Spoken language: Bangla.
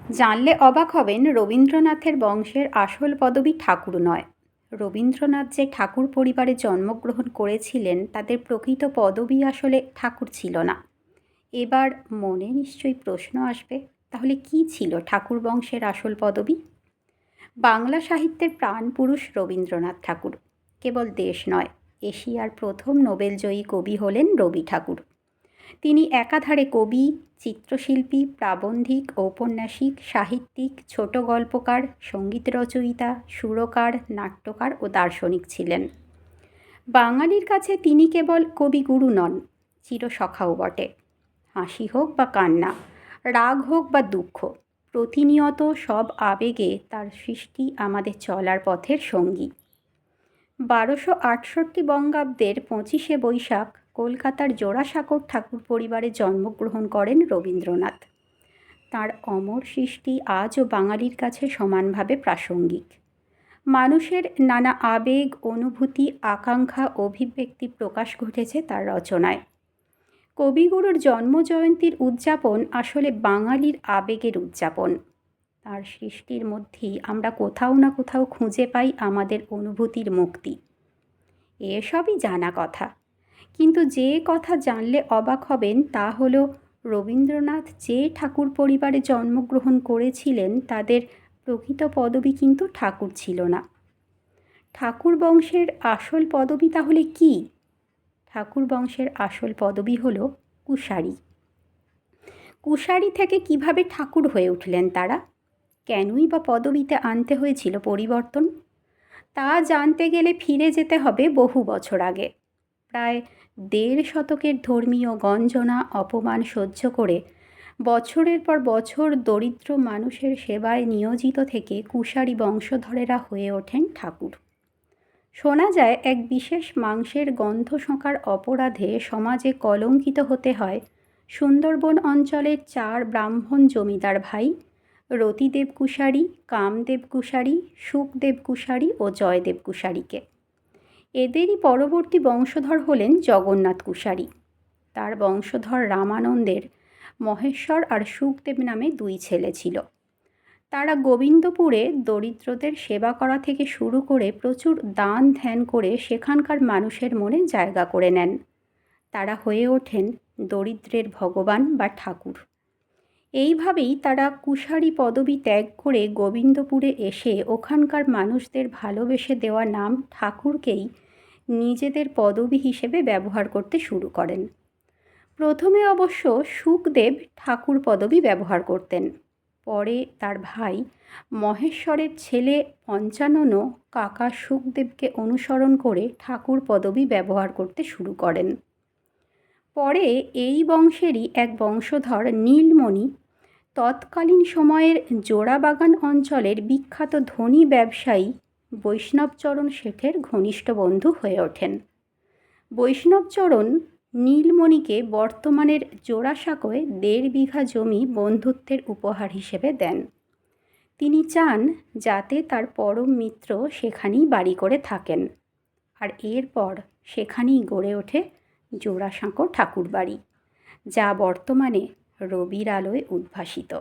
জানলে অবাক হবেন, রবীন্দ্রনাথের বংশের আসল পদবী ঠাকুর নয়। রবীন্দ্রনাথ যে ঠাকুর পরিবারে জন্মগ্রহণ করেছিলেন, তাদের প্রকৃত পদবী আসলে ঠাকুর ছিল না। এবার মনে নিশ্চয়ই প্রশ্ন আসবে, তাহলে কি ছিল ঠাকুর বংশের আসল পদবী? বাংলা সাহিত্যের প্রাণপুরুষ রবীন্দ্রনাথ ঠাকুর। কেবল দেশ নয়, এশিয়ার প্রথম নোবেলজয়ী কবি হলেন রবি ঠাকুর। তিনি একাধারে কবি, চিত্রশিল্পী, প্রাবন্ধিক, ঔপন্যাসিক, সাহিত্যিক, ছোট গল্পকার, সঙ্গীত রচয়িতা, সুরকার, নাট্যকার ও দার্শনিক ছিলেন। বাঙালির কাছে তিনি কেবল কবিগুরু নন, চিরসখাও বটে। হাসি হোক বা কান্না, রাগ হোক বা দুঃখ, প্রতিনিয়ত সব আবেগে তার সৃষ্টি আমাদের চলার পথের সঙ্গী। 1268 বঙ্গাব্দের 25শে বৈশাখ কলকাতার জোড়াসাঁকোর ঠাকুর পরিবারে জন্মগ্রহণ করেন রবীন্দ্রনাথ। তাঁর অমর সৃষ্টি আজও বাঙালির কাছে সমানভাবে প্রাসঙ্গিক। মানুষের নানা আবেগ, অনুভূতি, আকাঙ্ক্ষা, অভিব্যক্তি প্রকাশ ঘটেছে তার রচনায়। কবিগুরুর জন্মজয়ন্তীর উদযাপন আসলে বাঙালির আবেগের উদযাপন। তার সৃষ্টির মধ্যেই আমরা কোথাও না কোথাও খুঁজে পাই আমাদের অনুভূতির মুক্তি। এসবই জানা কথা, কিন্তু যে কথা জানলে অবাক হবেন তা হলো, রবীন্দ্রনাথ যে ঠাকুর পরিবারে জন্মগ্রহণ করেছিলেন, তাদের প্রকৃত পদবী কিন্তু ঠাকুর ছিল না। ঠাকুর বংশের আসল পদবী তাহলে কি? ঠাকুর বংশের আসল পদবী হলো কুশারি। কুশারি থেকে কিভাবে ঠাকুর হয়ে উঠলেন তারা? কেনই বা পদবীতে আনতে হয়েছিল পরিবর্তন? তা জানতে গেলে ফিরে যেতে হবে বহু বছর আগে। প্রায় 1.5 শতকের ধর্মীয় গঞ্জনা, অপমান সহ্য করে বছরের পর বছর দরিদ্র মানুষের সেবায় নিয়োজিত থেকে কুশারি বংশধরেরা হয়ে ওঠেন ঠাকুর। শোনা যায়, এক বিশেষ মাংসের গন্ধ শোঁকার অপরাধে সমাজে কলঙ্কিত হতে হয় সুন্দরবন অঞ্চলের 4 ব্রাহ্মণ জমিদার ভাই রতিদেব কুশারি, কামদেব কুশারি, সুখদেব কুশারি ও জয়দেব কুশারিকে। এদেরই পরবর্তী বংশধর হলেন জগন্নাথ কুশারি। তার বংশধর রামানন্দের মহেশ্বর আর সুখদেব নামে 2 ছেলে ছিল। তারা গোবিন্দপুরে দরিদ্রদের সেবা করা থেকে শুরু করে প্রচুর দান ধ্যান করে সেখানকার মানুষের মনে জায়গা করে নেন। তারা হয়ে ওঠেন দরিদ্রের ভগবান বা ঠাকুর। এইভাবেই তারা কুশারি পদবী ত্যাগ করে গোবিন্দপুরে এসে ওখানকার মানুষদের ভালোবেসে দেওয়া নাম ঠাকুরকেই নিজেদের পদবী হিসেবে ব্যবহার করতে শুরু করেন। প্রথমে অবশ্য সুখদেব ঠাকুর পদবী ব্যবহার করতেন। পরে তার ভাই মহেশ্বরের ছেলে পঞ্চাননও কাকা সুখদেবকে অনুসরণ করে ঠাকুর পদবী ব্যবহার করতে শুরু করেন। পরে এই বংশেরই এক বংশধর নীলমণি তৎকালীন সময়ের জোড়াবাগান অঞ্চলের বিখ্যাত ধনী ব্যবসায়ী বৈষ্ণবচরণ শেঠের ঘনিষ্ঠ বন্ধু হয়ে ওঠেন। বৈষ্ণবচরণ নীলমণিকে বর্তমানের জোড়াসাঁকোয় 1.5 বিঘা জমি বন্ধুত্বের উপহার হিসেবে দেন। তিনি চান যাতে তার পরম মিত্র সেখানেই বাড়ি করে থাকেন, আর এরপর সেখানেই গড়ে ওঠে জোড়াসাঁকো ঠাকুরবাড়ি, যা বর্তমানে রবির আলোয় উদ্ভাসিত।